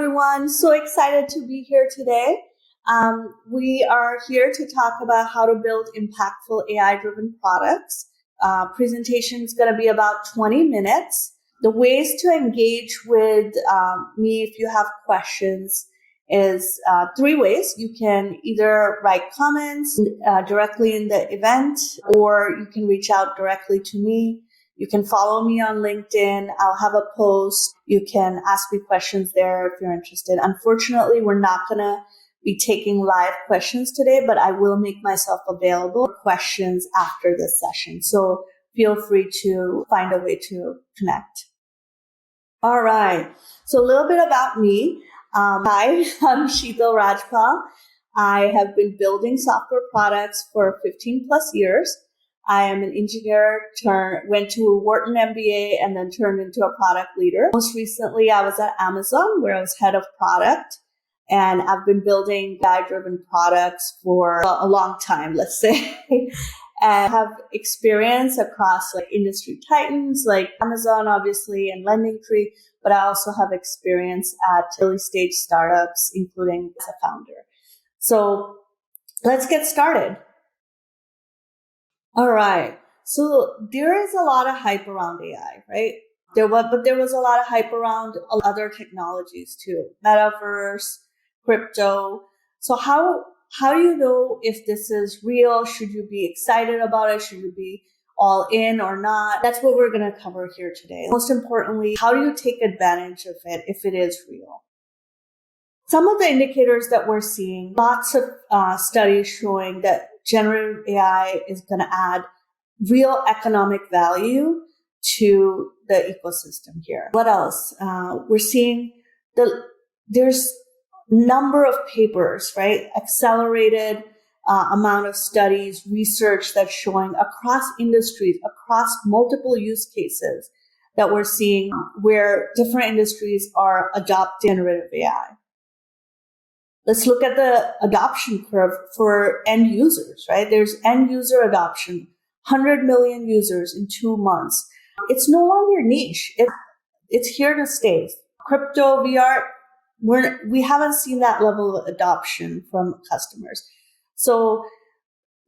everyone. So excited to be here today. We are here to talk about how to build impactful AI-driven products. Presentation is going to be about 20 minutes. The ways to engage with me if you have questions is 3 ways. You can either write comments directly in the event, or you can reach out directly to me. You can follow me on LinkedIn. I'll have a post. You can ask me questions there if you're interested. Unfortunately, we're not going to be taking live questions today, but I will make myself available for questions after this session. So feel free to find a way to connect. All right. So a little bit about me. Hi, I'm Sheetal Rajpal. I have been building software products for 15 plus years. I am an engineer, went to a Wharton MBA, and then turned into a product leader. Most recently, I was at Amazon, where I was head of product, and I've been building AI-driven products for a long time, let's say. And have experience across industry titans like Amazon, obviously, and LendingTree, but I also have experience at early stage startups, including as a founder. So let's get started. All right. So there is a lot of hype around AI, right? There was a lot of hype around other technologies too, metaverse, crypto. So how do you know if this is real? Should you be excited about it? Should you be all in or not? That's what we're going to cover here today. Most importantly, how do you take advantage of it if it is real? Some of the indicators that we're seeing, lots of studies showing that generative AI is going to add real economic value to the ecosystem here. What else? We're seeing there's number of papers, right? Accelerated amount of studies, research that's showing across industries, across multiple use cases that we're seeing where different industries are adopting generative AI. Let's look at the adoption curve for end users, right? There's end user adoption, 100 million users in 2 months. It's no longer niche. It's here to stay. Crypto, VR, we haven't seen that level of adoption from customers. So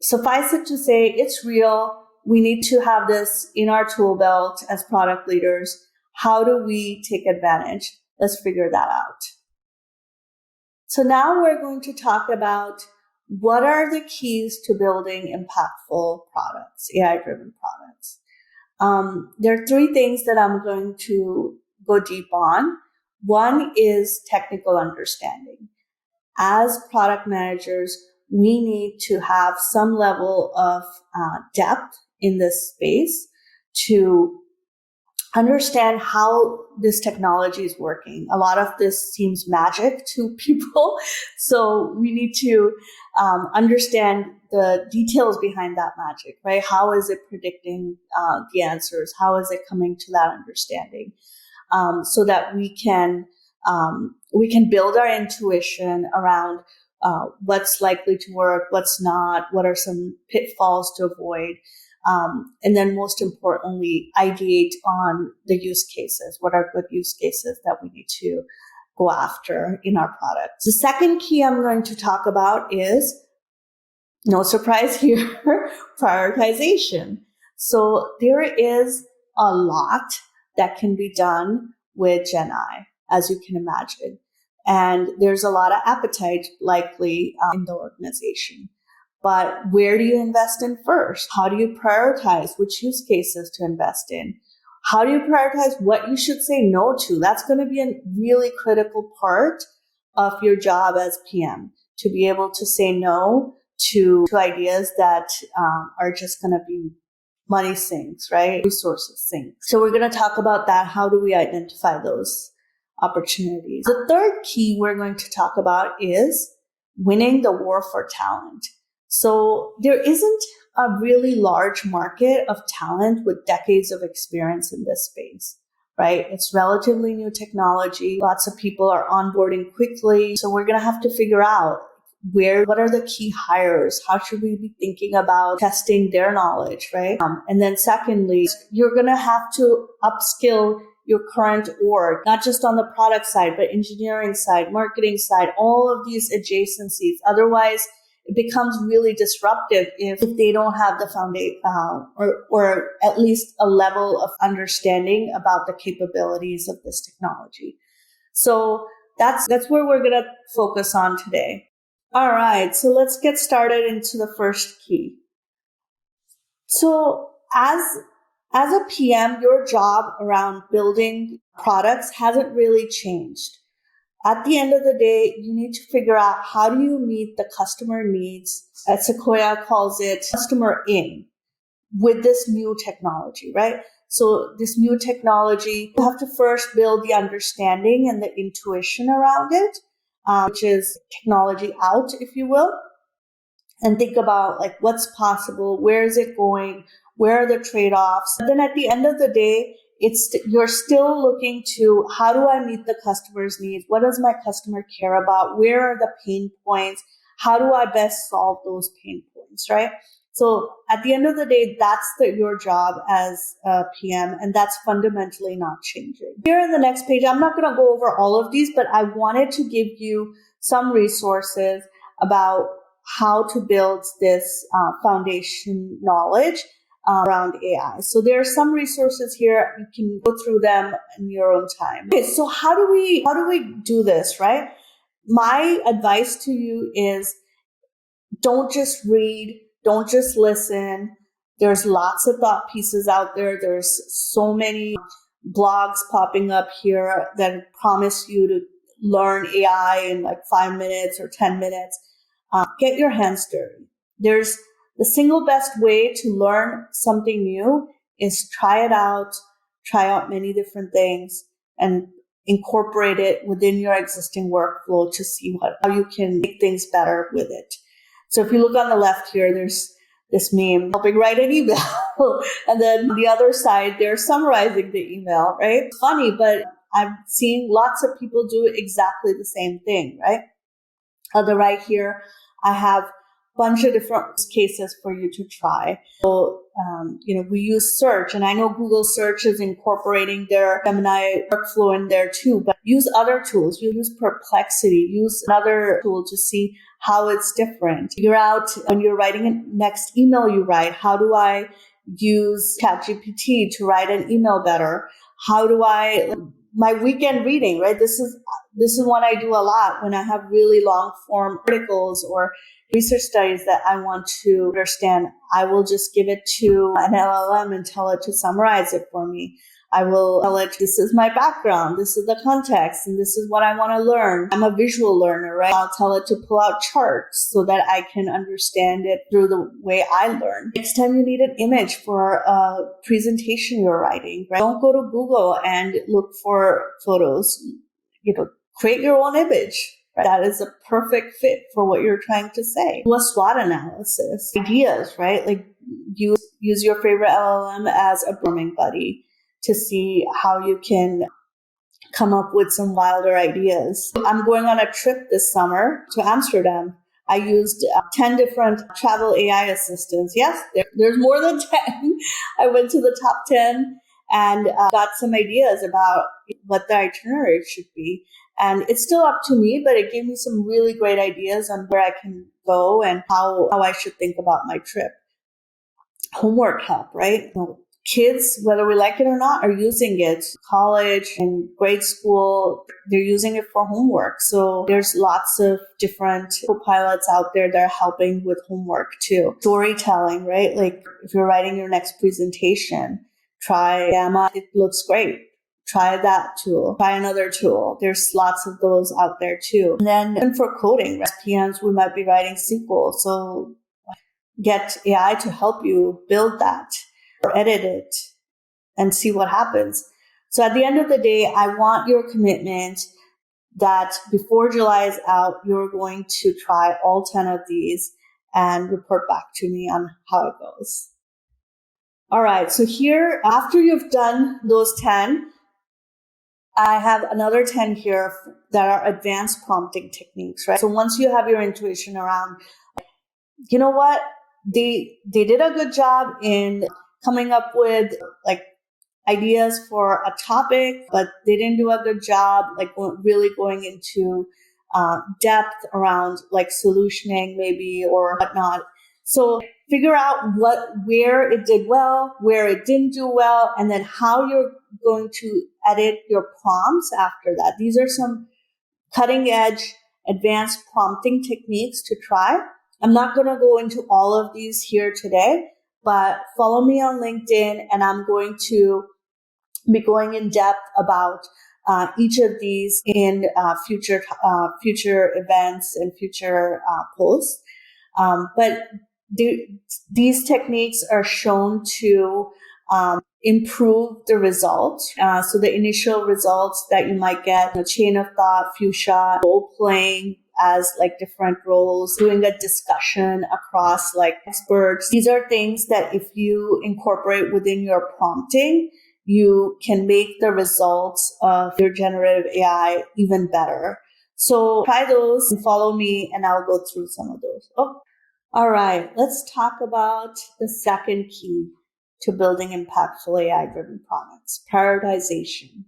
suffice it to say, it's real. We need to have this in our tool belt as product leaders. How do we take advantage? Let's figure that out. So now we're going to talk about what are the keys to building impactful products, AI-driven products. There are 3 things that I'm going to go deep on. One is technical understanding. As product managers, we need to have some level of depth in this space to understand how this technology is working. A lot of this seems magic to people. So we need to understand the details behind that magic, right? How is it predicting the answers? How is it coming to that understanding? So that we can build our intuition around what's likely to work, what's not, what are some pitfalls to avoid. And then most importantly, ideate on the use cases. What are good use cases that we need to go after in our products? The second key I'm going to talk about is, no surprise here, prioritization. So there is a lot that can be done with Gen AI, as you can imagine. And there's a lot of appetite likely in the organization. But where do you invest in first? How do you prioritize which use cases to invest in? How do you prioritize what you should say no to? That's going to be a really critical part of your job as PM, to be able to say no to ideas that are just going to be money sinks, right? Resources sinks. So we're going to talk about that. How do we identify those opportunities? The third key we're going to talk about is winning the war for talent. So there isn't a really large market of talent with decades of experience in this space, right? It's relatively new technology. Lots of people are onboarding quickly. So we're going to have to figure out what are the key hires? How should we be thinking about testing their knowledge, right? And then secondly, you're going to have to upskill your current org, not just on the product side, but engineering side, marketing side, all of these adjacencies. Otherwise, it becomes really disruptive if they don't have the foundation or at least a level of understanding about the capabilities of this technology. So that's where we're going to focus on today. All right, so let's get started into the first key. So as a PM, your job around building products hasn't really changed. At the end of the day, you need to figure out how do you meet the customer needs, as Sequoia calls it, customer in, with this new technology, right? So this new technology, you have to first build the understanding and the intuition around it, which is technology out, if you will, and think about like what's possible, where is it going, where are the trade-offs. And then at the end of the day, you're still looking to how do I meet the customer's needs? What does my customer care about? Where are the pain points? How do I best solve those pain points, right? So at the end of the day, that's your job as a PM, and that's fundamentally not changing. Here in the next page, I'm not going to go over all of these, but I wanted to give you some resources about how to build this foundation knowledge around AI. So there are some resources here. You can go through them in your own time. Okay, so how do we do this, right? My advice to you is don't just read, don't just listen. There's lots of thought pieces out there. There's so many blogs popping up here that promise you to learn AI in like 5 minutes or 10 minutes. Get your hands dirty. There's the single best way to learn something new is try out many different things and incorporate it within your existing workflow to see how you can make things better with it. So if you look on the left here, there's this meme helping write an email. And then on the other side, they're summarizing the email, right? It's funny, but I'm seeing lots of people do exactly the same thing, right? On the right here, I have a bunch of different cases for you to try. So, we use search, and I know Google search is incorporating their Gemini workflow in there too, but use other tools. You use Perplexity, use another tool to see how it's different. Figure out when you're writing a next email you write, how do I use ChatGPT to write an email better? How do my weekend reading, right? This is what I do a lot when I have really long form articles or research studies that I want to understand. I will just give it to an LLM and tell it to summarize it for me. I will tell it, this is my background, this is the context, and this is what I want to learn. I'm a visual learner, right? I'll tell it to pull out charts so that I can understand it through the way I learn. Next time you need an image for a presentation you're writing, right? Don't go to Google and look for photos. Create your own image. Right? That is a perfect fit for what you're trying to say. Do a SWOT analysis. Ideas, right? Like use your favorite LLM as a brainstorming buddy to see how you can come up with some wilder ideas. I'm going on a trip this summer to Amsterdam. I used 10 different travel AI assistants. Yes, there's more than 10. I went to the top 10 and got some ideas about what the itinerary should be. And it's still up to me, but it gave me some really great ideas on where I can go and how I should think about my trip. Homework help, right? Kids, whether we like it or not, are using it. College and grade school, they're using it for homework. So there's lots of different co-pilots out there that are helping with homework too. Storytelling, right? Like if you're writing your next presentation, try Gamma. It looks great. Try that tool. Try another tool. There's lots of those out there too. And then even for coding, as PMs, we might be writing SQL. So get AI to help you build that or edit it and see what happens. So at the end of the day, I want your commitment that before July is out, you're going to try all 10 of these and report back to me on how it goes. All right. So here, after you've done those 10, I have another 10 here that are advanced prompting techniques, right? So once you have your intuition around, you know what? They did a good job in coming up with like ideas for a topic, but they didn't do a good job, like really going into depth around like solutioning maybe or whatnot. So figure out where it did well, where it didn't do well, and then how you're going to edit your prompts after that. These are some cutting edge advanced prompting techniques to try. I'm not going to go into all of these here today, but follow me on LinkedIn and I'm going to be going in depth about each of these in future events and future posts. But these techniques are shown to improve the results. So the initial results that you might get, a chain of thought, few shot, role playing as like different roles, doing a discussion across like experts. These are things that if you incorporate within your prompting, you can make the results of your generative AI even better. So try those and follow me and I'll go through some of those. All right, let's talk about the second key to building impactful AI-driven products, prioritization.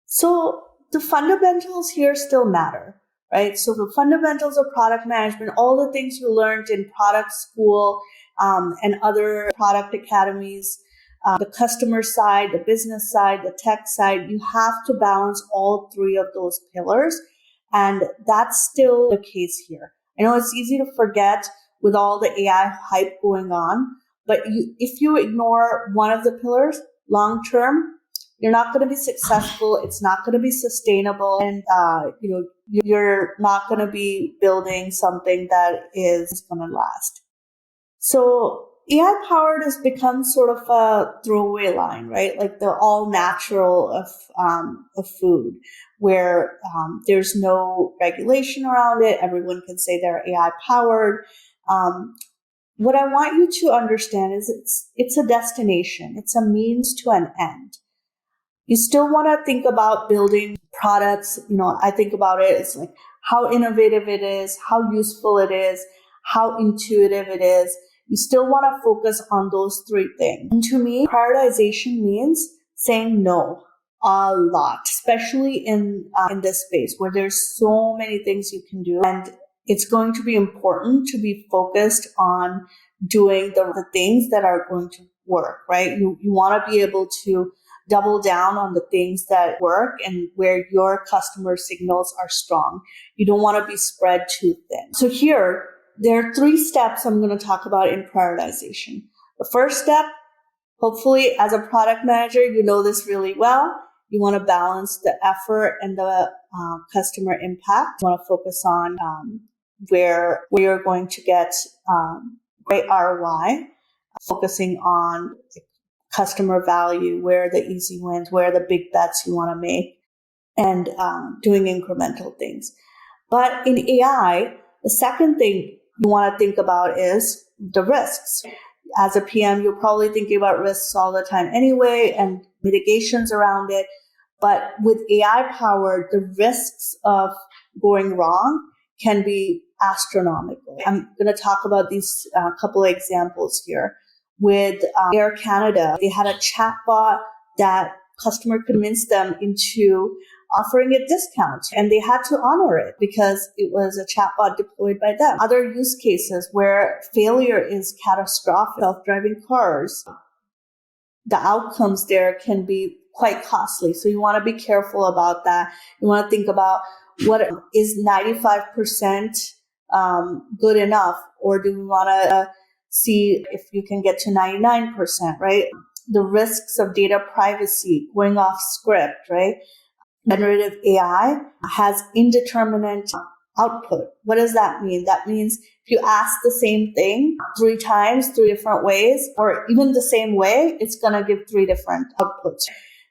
So the fundamentals here still matter, right? So the fundamentals of product management, all the things you learned in product school and other product academies, the customer side, the business side, the tech side, you have to balance all three of those pillars. And that's still the case here. I know it's easy to forget with all the AI hype going on, but if you ignore one of the pillars long term, you're not going to be successful. It's not going to be sustainable. And, you're not going to be building something that is going to last. So AI powered has become sort of a throwaway line, right? Like the all natural of food where there's no regulation around it. Everyone can say they're AI powered. What I want you to understand is it's a destination. It's a means to an end. You still want to think about building products. I think about it as like how innovative it is, how useful it is, how intuitive it is. You still want to focus on those three things. And to me, prioritization means saying no a lot, especially in this space where there's so many things you can do. And it's going to be important to be focused on doing the things that are going to work, right? You want to be able to double down on the things that work and where your customer signals are strong. You don't want to be spread too thin. So here, there are 3 steps I'm going to talk about in prioritization. The first step, hopefully as a product manager, you know this really well. You want to balance the effort and the customer impact. You want to focus on where you're going to get great ROI, focusing on customer value, where are the easy wins, where are the big bets you want to make, and doing incremental things. But in AI, the second thing you want to think about is the risks. As a PM, you're probably thinking about risks all the time anyway and mitigations around it. But with AI powered, the risks of going wrong can be astronomical. I'm going to talk about these couple of examples here. With Air Canada, they had a chatbot that customer convinced them into offering a discount, and they had to honor it because it was a chatbot deployed by them. Other use cases where failure is catastrophic, self-driving cars, the outcomes there can be quite costly. So you want to be careful about that. You want to think about what is 95% good enough, or do we want to see if you can get to 99%, right? The risks of data privacy, going off script, right? Generative AI has indeterminate output. What does that mean? That means if you ask the same thing 3 times, 3 different ways, or even the same way, it's going to give 3 different outputs.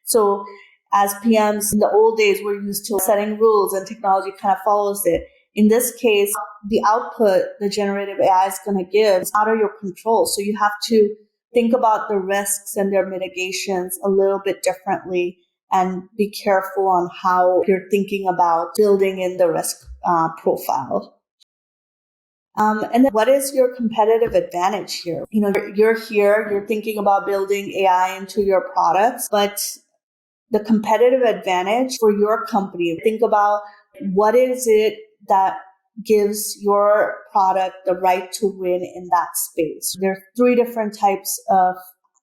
So as PMs in the old days, we're used to setting rules and technology kind of follows it. In this case, the output the generative AI is going to give is out of your control. So you have to think about the risks and their mitigations a little bit differently and be careful on how you're thinking about building in the risk profile. And then what is your competitive advantage here? You're here, you're thinking about building AI into your products, but the competitive advantage for your company, think about what is it that gives your product the right to win in that space. There are 3 different types of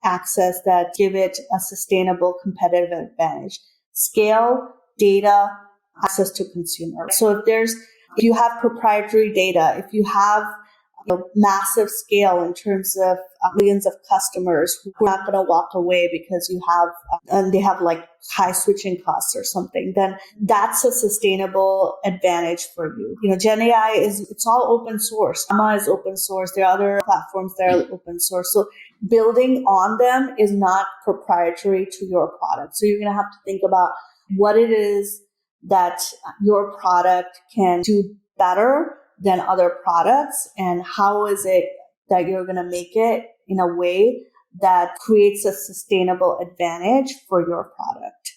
access that give it a sustainable competitive advantage: scale, data, access to consumer. So if you have proprietary data, if you have massive scale in terms of millions of customers who are not going to walk away because you have, and they have like high switching costs or something, then that's a sustainable advantage for you. Gen AI it's all open source. Gamma is open source. There are other platforms that are open source. So building on them is not proprietary to your product. So you're going to have to think about what it is that your product can do better than other products, and how is it that you're going to make it in a way that creates a sustainable advantage for your product.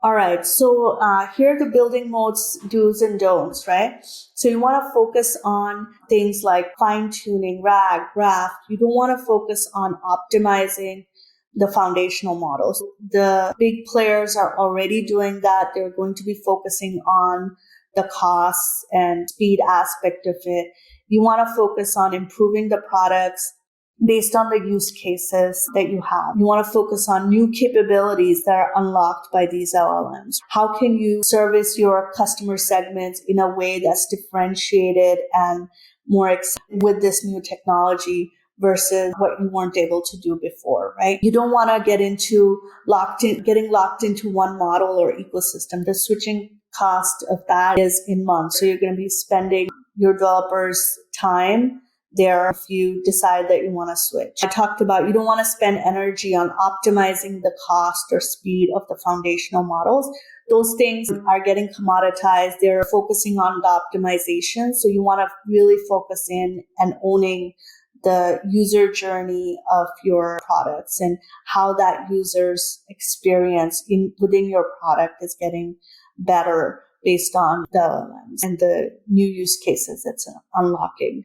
All right, so here are the building modes, do's and don'ts, right? So you want to focus on things like fine-tuning, RAG, graph. You don't want to focus on optimizing the foundational models. The big players are already doing that. They're going to be focusing on the costs and speed aspect of it. You want to focus on improving the products based on the use cases that you have. You want to focus on new capabilities that are unlocked by these LLMs. How can you service your customer segments in a way that's differentiated and more with this new technology versus what you weren't able to do before, right? You don't want to getting locked into one model or ecosystem. The switching cost of that is in months. So you're going to be spending your developers' time there if you decide that you want to switch. I talked about you don't want to spend energy on optimizing the cost or speed of the foundational models. Those things are getting commoditized. They're focusing on the optimization. So you want to really focus in and owning the user journey of your products and how that user's experience within your product is getting better based on the LLMs and the new use cases it's unlocking.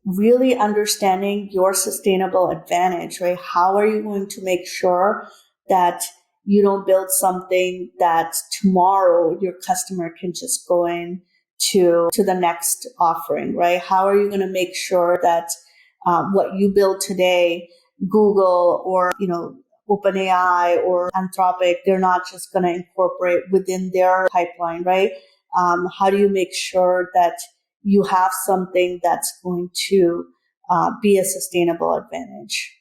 Really understanding your sustainable advantage, right? How are you going to make sure that you don't build something that tomorrow your customer can just go in to the next offering, right? How are you going to make sure that what you build today, Google or, OpenAI or Anthropic, they're not just going to incorporate within their pipeline, right? How do you make sure that you have something that's going to be a sustainable advantage?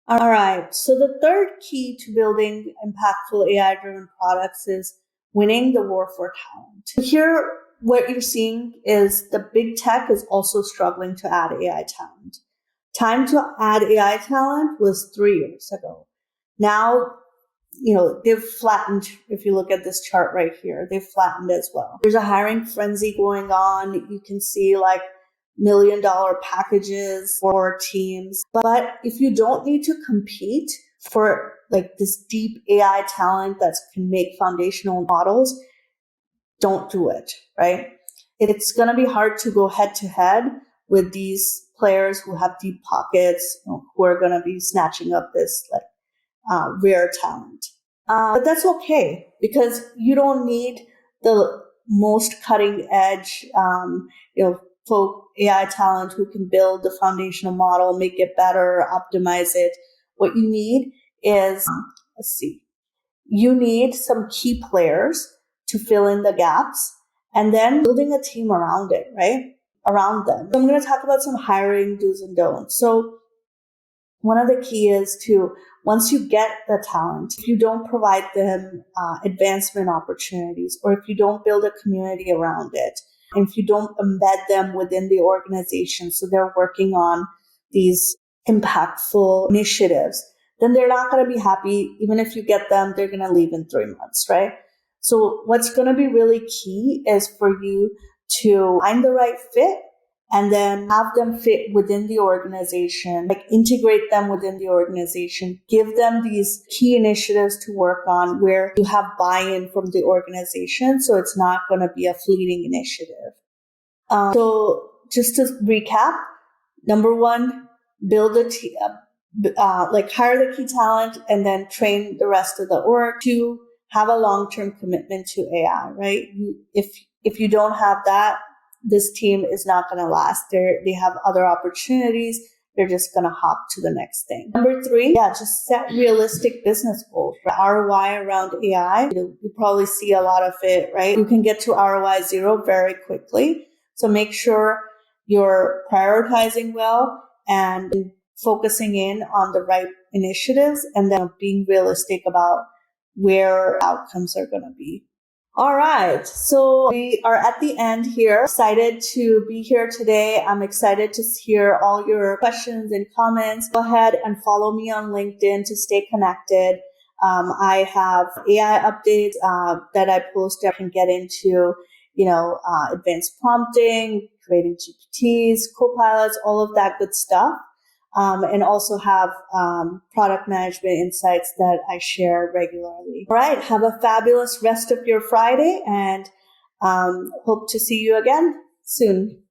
All right. So the third key to building impactful AI-driven products is winning the war for talent. Here, what you're seeing is the big tech is also struggling to add AI talent. Time to add AI talent was 3 years ago. Now, they've flattened. If you look at this chart right here, they've flattened as well. There's a hiring frenzy going on. You can see like $1 million packages for teams. But if you don't need to compete for like this deep AI talent that can make foundational models, don't do it, right? It's going to be hard to go head to head with these players who have deep pockets, who are going to be snatching up this rare talent. But that's okay because you don't need the most cutting edge, folk AI talent who can build the foundational model, make it better, optimize it. What you need is, you need some key players to fill in the gaps and then building a team around it, right? Around them. So I'm going to talk about some hiring do's and don'ts. So one of the key is to, once you get the talent, if you don't provide them advancement opportunities, or if you don't build a community around it, and if you don't embed them within the organization so they're working on these impactful initiatives, then they're not going to be happy. Even if you get them, they're going to leave in 3 months, right? So what's going to be really key is for you to find the right fit and then have them fit within the organization, like integrate them within the organization, give them these key initiatives to work on where you have buy-in from the organization. So it's not going to be a fleeting initiative. So just to recap, number one, build a team, hire the key talent and then train the rest of the org. Two, have a long-term commitment to AI, right? If you don't have that, this team is not going to last. They have other opportunities. They're just going to hop to the next thing. Number three, just set realistic business goals. ROI around AI, you probably see a lot of it, right? You can get to ROI 0 very quickly. So make sure you're prioritizing well and focusing in on the right initiatives and then being realistic about where outcomes are going to be. All right. So we are at the end here. Excited to be here today. I'm excited to hear all your questions and comments. Go ahead and follow me on LinkedIn to stay connected. I have AI updates that I post. I can get into, advanced prompting, creating GPTs, copilots, all of that good stuff. And also have product management insights that I share regularly. All right. Have a fabulous rest of your Friday and hope to see you again soon.